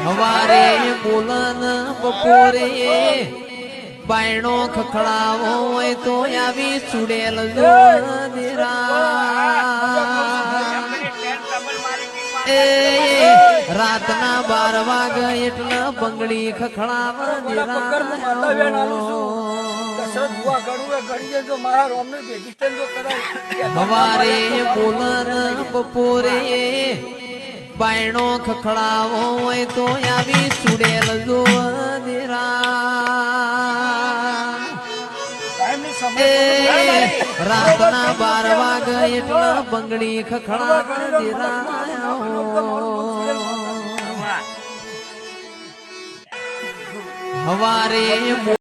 હવારે બોલન બપોરે બાયણો ખખડાવો હોય તો આવી સુડેલ જો રાતના 12 વાગે એટલે બંગડી ખખડાવા હવારે બોલન બપોરે બાયણો ખખડાવો હોય તો આવી સુડેલ જો રાતના 12 વાગે એટલે બંગડી ખખડાવા હવારે